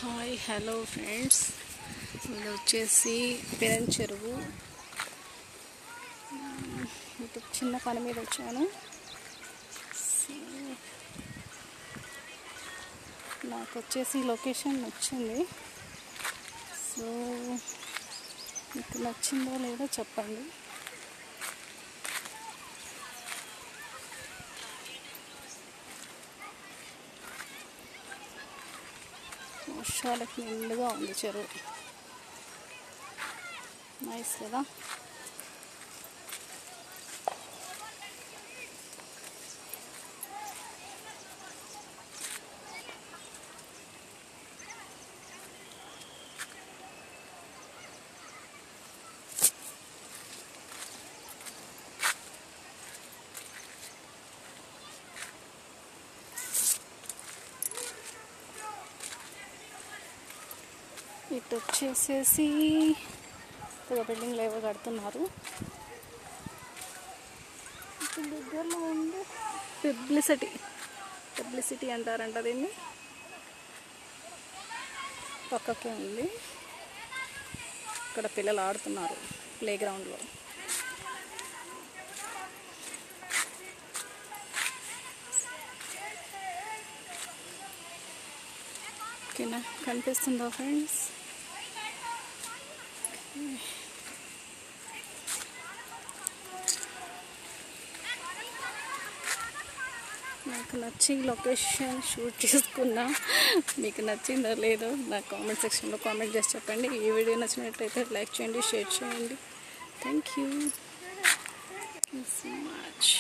Hi hello friends, ఇది వచ్చేసి పెరన్ చెరువు. ఇటు చిన్న పని మీద వచ్చాను. నాకు వచ్చేసి లొకేషన్ నచ్చింది. సో మీకు నచ్చిందో లేదో చెప్పండి. వర్షాలకు నిండుగా ఉంది చెరువు. నైస్ కదా. ఇటు వచ్చేసేసి ఒక బిల్డింగ్లో ఏవో కడుతున్నారు. ఇటు దగ్గరలో ఉంది పబ్లిసిటీ అంటారంట దీన్ని. పక్కకే ఉంది. ఇక్కడ పిల్లలు ఆడుతున్నారు ప్లే గ్రౌండ్లో. ఓకేనా, కనిపిస్తుందా ఫ్రెండ్స్? నాకు నచ్చి లొకేషన్ షూట్ చేసుకున్నా. మీకు నచ్చిందో లేదో నాకు కామెంట్ సెక్షన్లో కామెంట్ చేసి చెప్పండి. ఈ వీడియో నచ్చినట్టయితే లైక్ చేయండి, షేర్ చేయండి. Thank you so much.